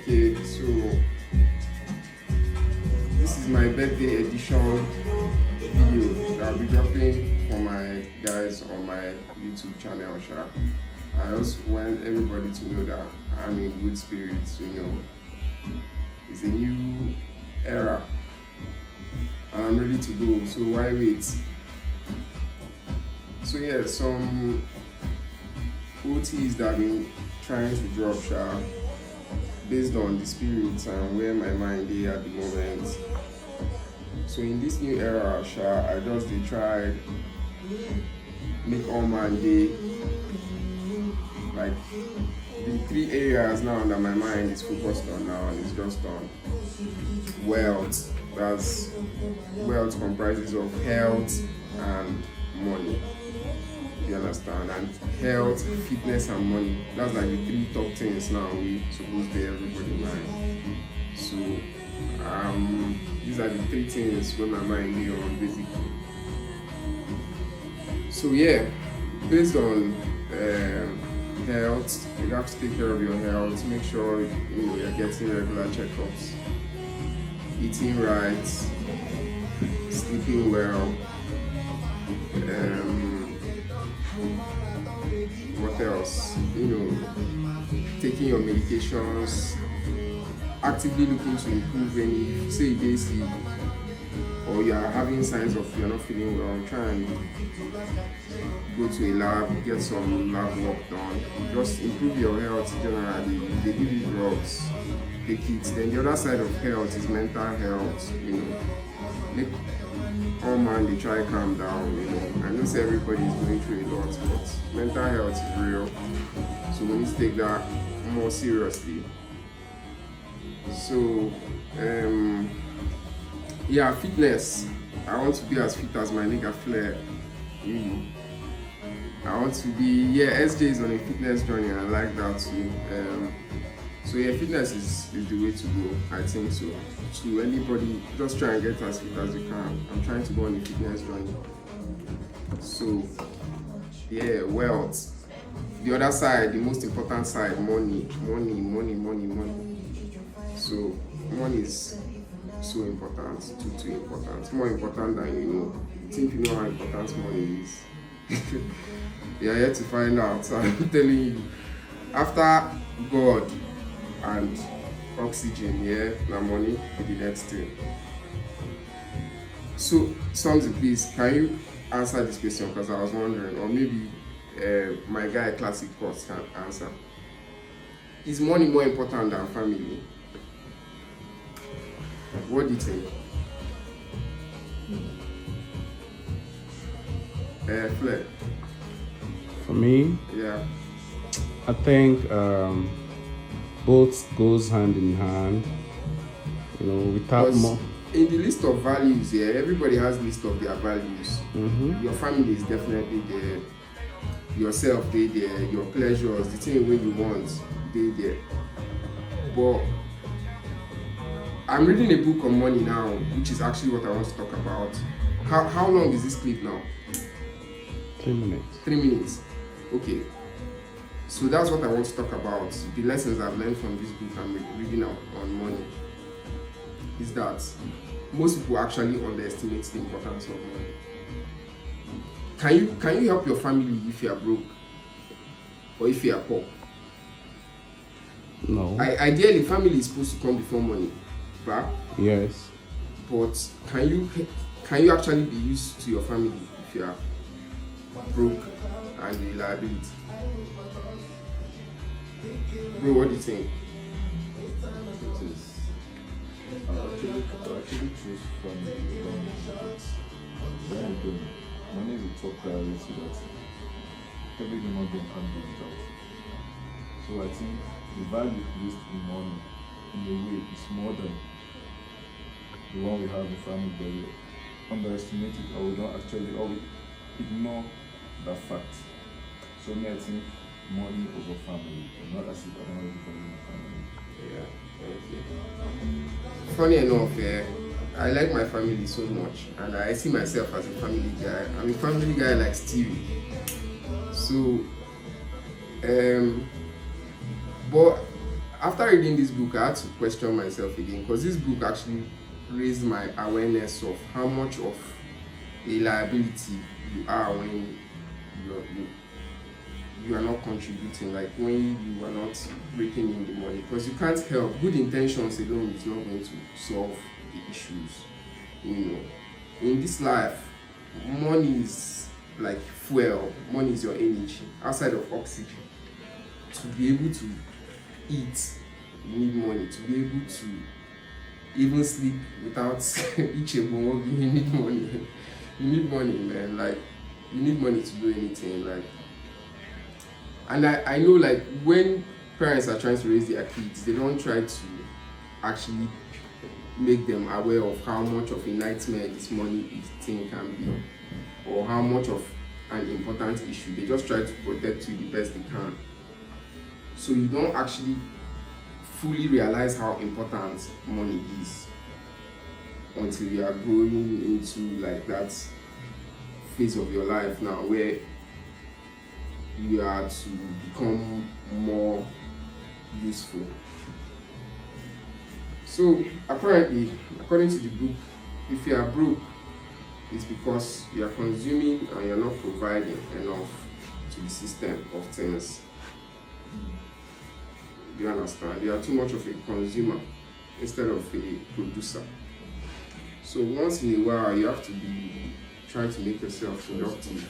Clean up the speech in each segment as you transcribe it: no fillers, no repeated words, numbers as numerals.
Okay, so this is my birthday edition video that I'll be dropping for my guys on my YouTube channel. Sha. I just want everybody to know that I'm in good spirits, It's a new era and I'm ready to go, so why wait? So yeah, some OTs that I've been trying to drop based on the spirits and where my mind is at the moment. So in this new era, I just try make all my day like the three areas now that my mind is focused on now is just on wealth. That's wealth comprises of health and money. You understand? And health, fitness, and money. That's like the three top things now we supposed to everybody mind. So these are the three things where my mind is on basically. So yeah, based on health, you have to take care of your health. Make sure you're getting regular checkups, eating right, sleeping well. What else? Taking your medications, actively looking to improve any, say you sick or you are having signs of you're not feeling well, try and go to a lab, get some lab work done. Just improve your health generally. They give you drugs, take it. Then the other side of health is mental health. Make all man they try calm down. I know say everybody is going through a lot, but mental health is real. So we need to take that more seriously. So fitness. I want to be as fit as my nigga Flair. I want to be SJ is on a fitness journey and I like that too. Fitness is the way to go, I think so. To anybody, just try and get as fit as you can. I'm trying to go on a fitness journey. So wealth. The other side, the most important side, money. So money is so important, too important. More important than you think you know how important money is. You're yet to find out. So I'm telling you, after God and oxygen, now money is the next thing. So, Something, please, can you answer this question? Because I was wondering, or maybe my guy Classic Course can answer. Is money more important than family? What do you think? Flair. For me, I think both goes hand in hand. Without more. In the list of values, everybody has a list of their values. Mm-hmm. Your family is definitely there. Yourself, they there. Your pleasures, the thing when you want, they there. But I'm reading a book on money now, which is actually what I want to talk about. How long is this clip now? 3 minutes. 3 minutes. Okay. So that's what I want to talk about. The lessons I've learned from this book I'm reading on money is that most people actually underestimate the importance of money. Can you help your family if you are broke or if you are poor? No. Ideally, family is supposed to come before money, right? Yes. But can you actually be used to your family if you are broke and the liability? Bro, what do you think? It is. I actually choose family money is a top priority that every human being can do without. So I think the value placed in money in a way is more than the one we have in family, but we underestimate it or we don't actually or we ignore that fact. So me, I think money over family, not as if I don't have value in family. Yeah, okay. Funny enough, I like my family so much, and I see myself as a family guy. I'm a family guy like Stevie. So, but after reading this book, I had to question myself again, because this book actually raised my awareness of how much of a liability you are when you're, you you are not contributing, like when you are not breaking in the money, because you can't help. Good intentions alone is not going to solve the issues. You know, in this life, money is like fuel. Money is your energy outside of oxygen. To be able to eat, you need money. To be able to even sleep without itchable, you need money. You need money, man. Like, you need money to do anything. Like, and I know, like, when parents are trying to raise their kids, they don't try to actually make them aware of how much of a nightmare this money thing can be, or how much of an important issue. They just try to protect you the best they can. So you don't actually fully realize how important money is until you are growing into like that phase of your life now where you are to become more useful. So apparently, according to the book, if you are broke, it's because you are consuming and you're not providing enough to the system of things. Do you understand? You are too much of a consumer instead of a producer. So once in a while, you have to be trying to make yourself productive.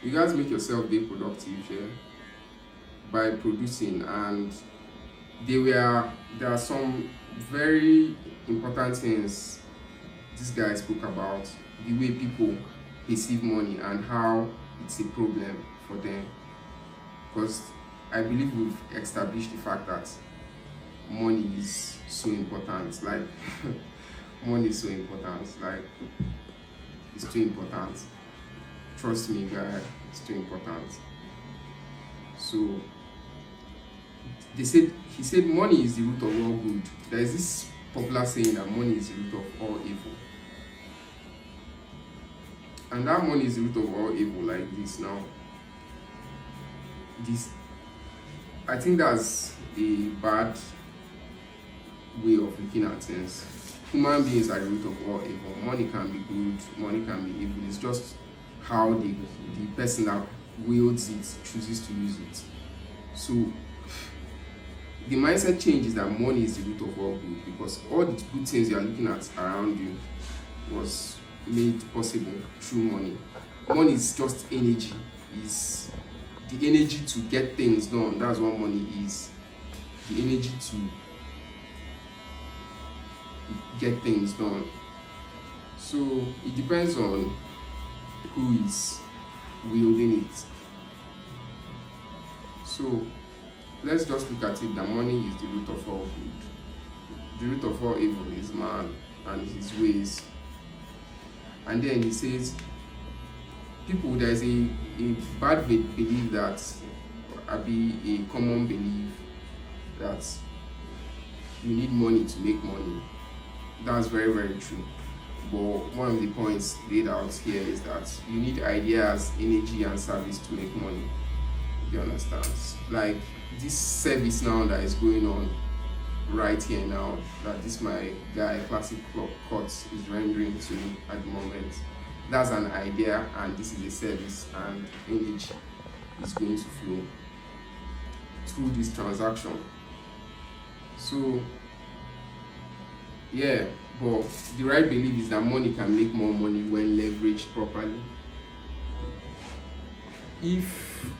You guys make yourself be productive, yeah, by producing. And there are some very important things this guy spoke about, the way people perceive money and how it's a problem for them. Because I believe we've established the fact that money is so important. Like, money is so important. Like, it's too important. Trust me, guy, it's too important. So he said money is the root of all good. There is this popular saying that money is the root of all evil. And that money is the root of all evil, like this now. This, I think that's a bad way of looking at things. Human beings are the root of all evil. Money can be good, money can be evil. It's just how the person that wields it chooses to use it. So the mindset change is that money is the root of all good, because all the good things you are looking at around you was made possible through money. Money is just energy. Is the energy to get things done. That's what money is. The energy to get things done. So it depends on who is wielding it. So let's just look at it that money is the root of all good. The root of all evil is man and his ways. And then he says, there is a bad belief that, a common belief that you need money to make money. That's very, very true. But one of the points laid out here is that you need ideas, energy, and service to make money. You understand? Like this service now that is going on right here now, that this my guy Classic Cut is rendering to me at the moment. That's an idea, and this is a service, and energy is going to flow through this transaction. So yeah, but the right belief is that money can make more money when leveraged properly. If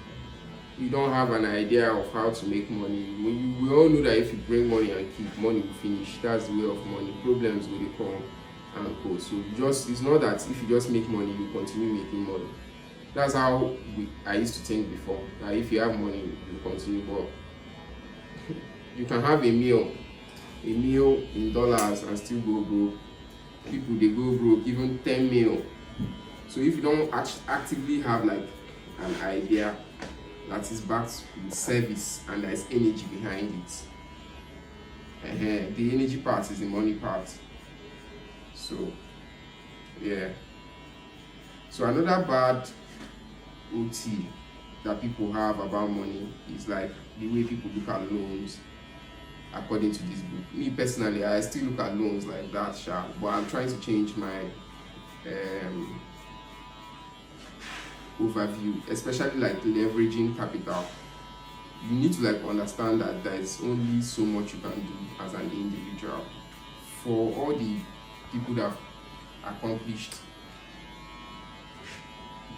you don't have an idea of how to make money, we all know that if you bring money and keep, money will finish. That's the way of money. Problems will come and go. So it's not that if you just make money, you continue making money. That's how I used to think before. That if you have money, you continue. But you can have a meal in dollars and still go broke. People, they go broke even 10 mil. So if you don't actively have like an idea that is backed with service and there is energy behind it, the energy part is the money part. So yeah. So another bad OT that people have about money is like the way people look at loans. According to this book, me personally, I still look at loans like that, but I'm trying to change my um, overview, especially like leveraging capital. You need to like understand that there is only so much you can do as an individual. For all the people that have accomplished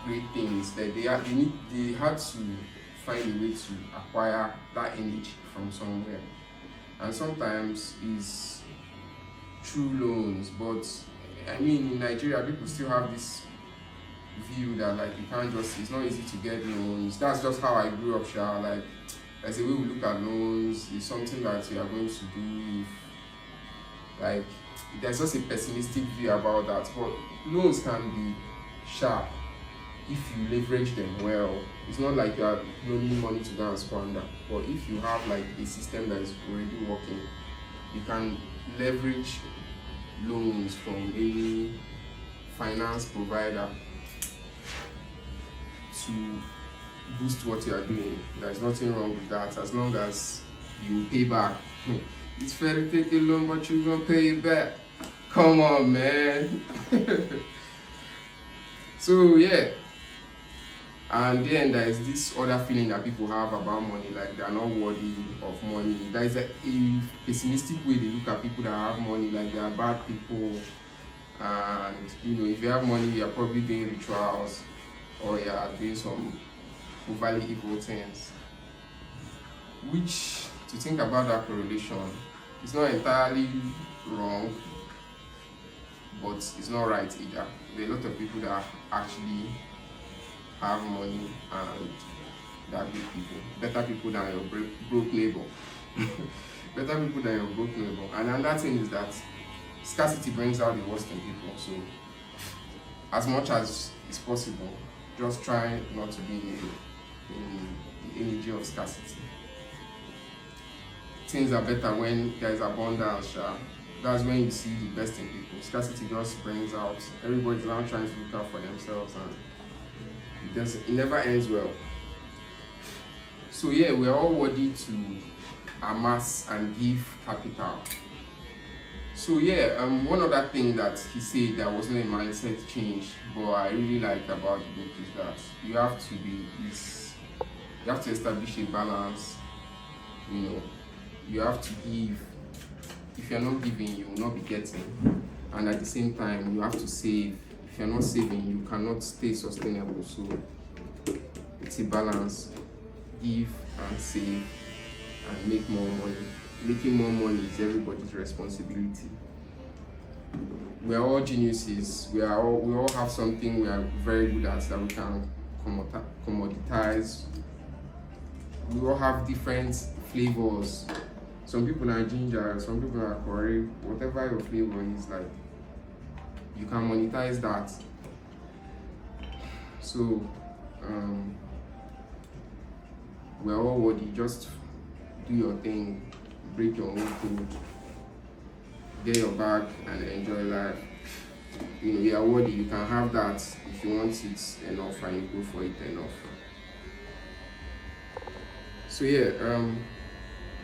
great things, that they had to find a way to acquire that energy from somewhere, and sometimes is through loans. But I mean, in Nigeria, people still have this view that like you can't just, it's not easy to get loans. That's just how I grew up, like there's a way we look at loans. It's something that you are going to do if, like, there's just a pessimistic view about that. But loans can be sharp if you leverage them well. It's not like you are loaning money to go and squander, but if you have like a system that is already working, you can leverage loans from any finance provider to boost what you are doing. There's nothing wrong with that, as long as you pay back. It's fair to take a loan, but you're gonna pay it back. Come on, man. So yeah, and then there is this other feeling that people have about money, like they are not worthy of money. There is a pessimistic way they look at people that have money, like they are bad people. And if you have money, you are probably doing rituals, or you are doing some overly evil things. Which, to think about that correlation, it's not entirely wrong, but it's not right either. There are a lot of people that actually have money and they are good people, better people than your broke neighbor. Better people than your broke neighbor. And another thing is that scarcity brings out the worst in people. So as much as it's possible, just try not to be in the energy of scarcity. Things are better when there is abundance. That's when you see the best in people. Scarcity just brings out, everybody's now trying to look out for themselves, and it never ends well. So yeah, we're all worthy to amass and give capital. So yeah, one other thing that he said that wasn't a mindset change, but I really liked about the book is that you have to establish a balance. You have to give. If you're not giving, you will not be getting, and at the same time, you have to save. If you're not saving, you cannot stay sustainable. So it's a balance. Give and save and make more money. Making more money is everybody's responsibility. We are all geniuses. We all have something we are very good at that we can commoditize. We all have different flavors. Some people are ginger, some people are curry. Whatever your flavor is, like, you can monetize that. So we're all worthy. Just do your thing, break your own code, get your bag, and enjoy life. You are worthy. You can have that if you want it enough, and you go for it enough. So yeah,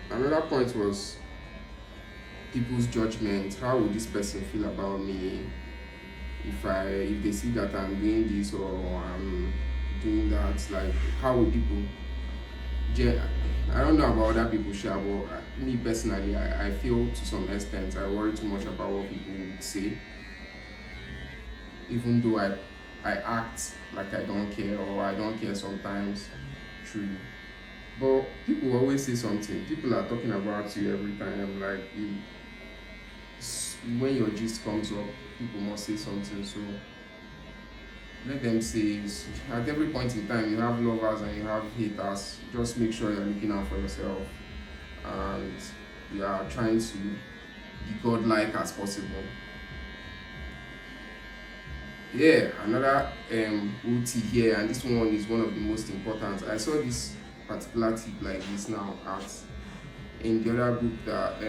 another point was people's judgment. How would this person feel about me if they see that I'm doing this or I'm doing that? Like, how would people? I don't know about other people, but me personally, I feel to some extent I worry too much about what people would say, even though I act like I don't care, or I don't care sometimes, truly. But people always say something. People are talking about you every time. Like, when your gist comes up, people must say something. So let them say. At every point in time, you have lovers and you have haters. Just make sure you're looking out for yourself, and you are trying to be godlike as possible. Yeah, another OT here, and this one is one of the most important. I saw this particular tip like this now in the other book, that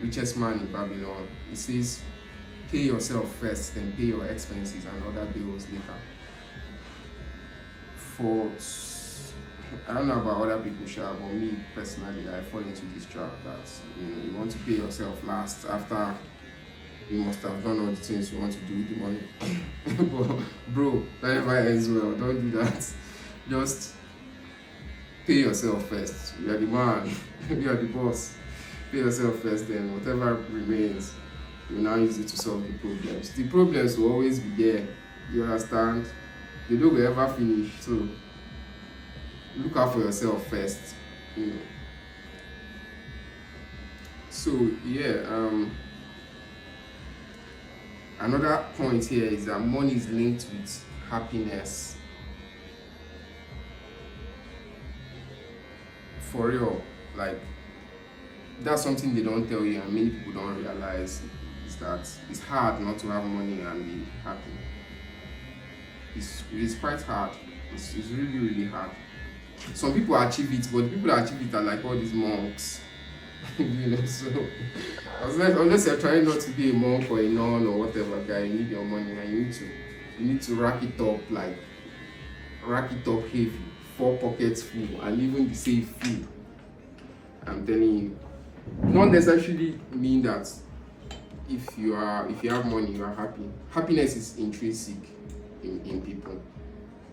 Richest Man in Babylon. It says, pay yourself first, then pay your expenses and other bills later. for I don't know about other people, sure, but me personally, I fall into this trap that you want to pay yourself last after you must have done all the things you want to do with the money. But bro, that never ends well. Don't do that. Just pay yourself first. You are the man. You are the boss. Pay yourself first, then whatever remains, you now use it to solve the problems. The problems will always be there. You understand? They don't go ever finish. So look out for yourself first. You know. So yeah, another point here is that money is linked with happiness. For real, like that's something they don't tell you and many people don't realize is that it's hard not to have money and be happy. It's quite hard. It's really, really hard. Some people achieve it, but the people that achieve it are like all these monks. So unless you're trying not to be a monk or a nun or whatever, guy, you need your money and you need to rack it up, like rack it up heavy, 4 pockets full, and even the safe full. I'm telling you, not necessarily mean that if you have money you are happy. Happiness is intrinsic in people.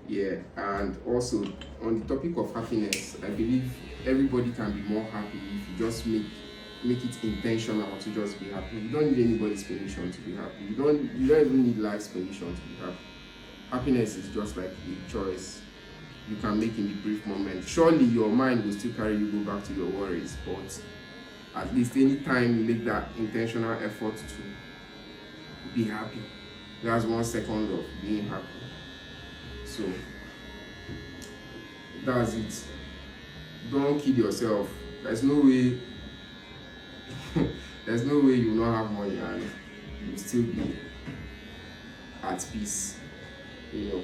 Yeah, and also on the topic of happiness, I believe everybody can be more happy if you just make it intentional to just be happy. You don't need anybody's permission to be happy. You don't even need life's permission to be happy. Happiness is just like a choice you can make in the brief moment. Surely your mind will still carry you go back to your worries, but at least anytime you make that intentional effort to be happy, that's 1 second of being happy. So that's it. Don't kid yourself. There's no way you will not have money and you will still be at peace. You know.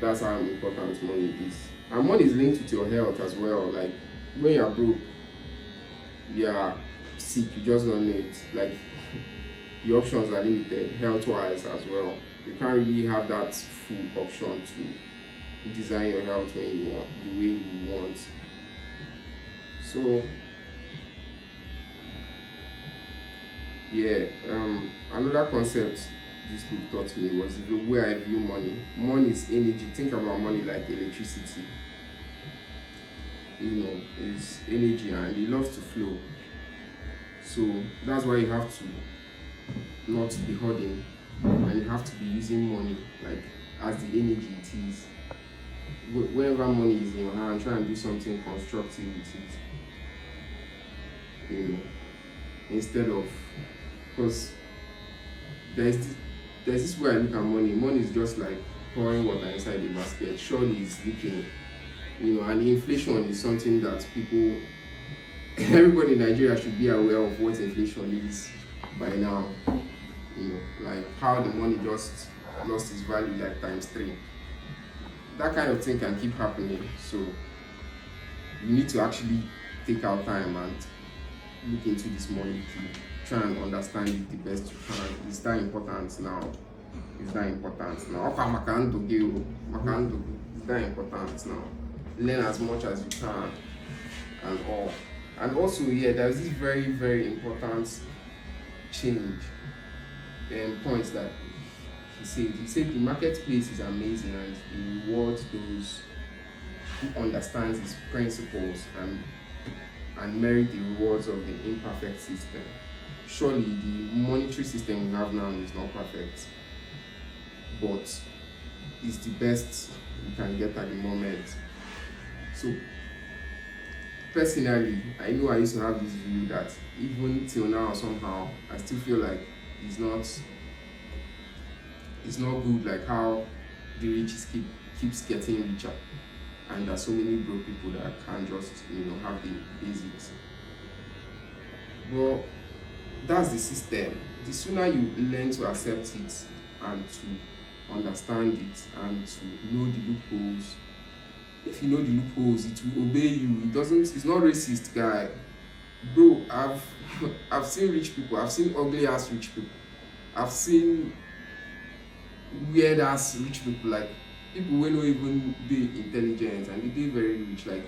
That's how important money is. And money is linked with your health as well. Like when you're broke, you're sick, you just don't know it. Like the options are limited health wise as well. You can't really have that full option to design your health when you want, the way you want. So yeah, another concept this book taught me was the way I view money. Money is energy. Think about money like electricity. You know, it's energy and it loves to flow. So that's why you have to not be hoarding and you have to be using money like as the energy it is. Whenever money is in your hand, try and do something constructive with it. You know, instead of, because there's this way I look at money. Money is just like pouring water inside the basket. Surely it's leaking. You know, and inflation is something that people, everybody in Nigeria should be aware of what inflation is by now. You know, like how the money just lost its value like ×3. That kind of thing can keep happening. So you need to actually take out time and look into this money to try and understand it the best you can. It's that important now. It's that important now. It's that important now. Learn as much as you can and all. And also, yeah, there's this very, very important change and points that he said the marketplace is amazing and he rewards those who understands his principles and merit the rewards of the imperfect system. Surely the monetary system we have now is not perfect, but it's the best we can get at the moment. So personally, I know I used to have this view that even till now somehow I still feel like it's not good, like how the rich keeps getting richer and there's so many broke people that can't just have the basics. But that's the system. The sooner you learn to accept it and to understand it and to know the loopholes, if you know the loopholes, it will obey you. It's not racist, guy. Bro, I've seen rich people, I've seen ugly ass rich people, I've seen weird ass rich people. Like people will not even be intelligent and they very rich, like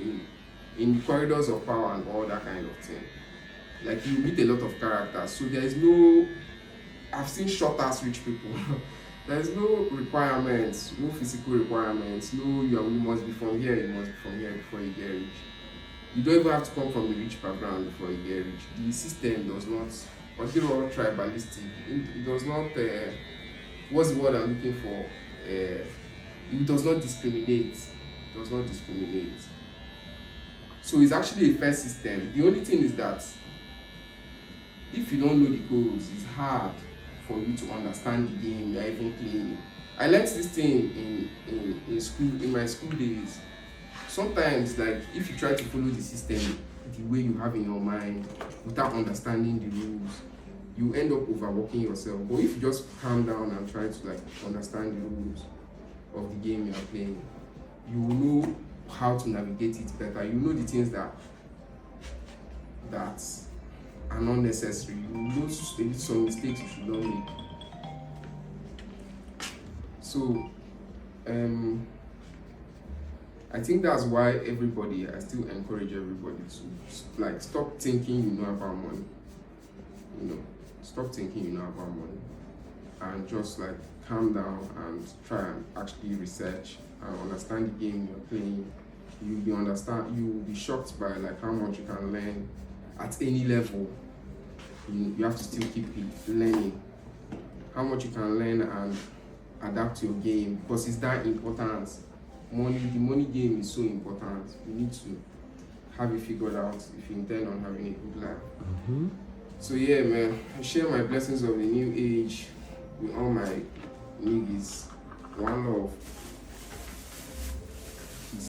in corridors of power and all that kind of thing. Like you meet a lot of characters, so there is no. I've seen short ass rich people. There is no requirements, no physical requirements. No, you must be from here. You must be from here before you get rich. You don't even have to come from a rich background before you get rich. The system does not, although tribalistic, it does not. What's the word I'm looking for? It does not discriminate. It does not discriminate. So it's actually a fair system. The only thing is that if you don't know the goals, it's hard for you to understand the game you're even playing. I learned this thing in school, in my school days. Sometimes, like, if you try to follow the system the way you have in your mind without understanding the rules, you end up overworking yourself. But if you just calm down and try to like understand the rules of the game you are playing, you will know how to navigate it better. You know the things that are not necessary. You know some mistakes you should not make. So I think that's why I still encourage everybody to like stop thinking you know about money. You know, stop thinking you know about money and just like calm down and try and actually research and understand the game you're playing. You will be shocked by like how much you can learn at any level. You have to still keep learning. How much you can learn and adapt to your game, because it's that important. The money game is so important. You need to have it figured out if you intend on having a good life. Mm-hmm. So yeah, man, I share my blessings of the new age with all my niggas. One love.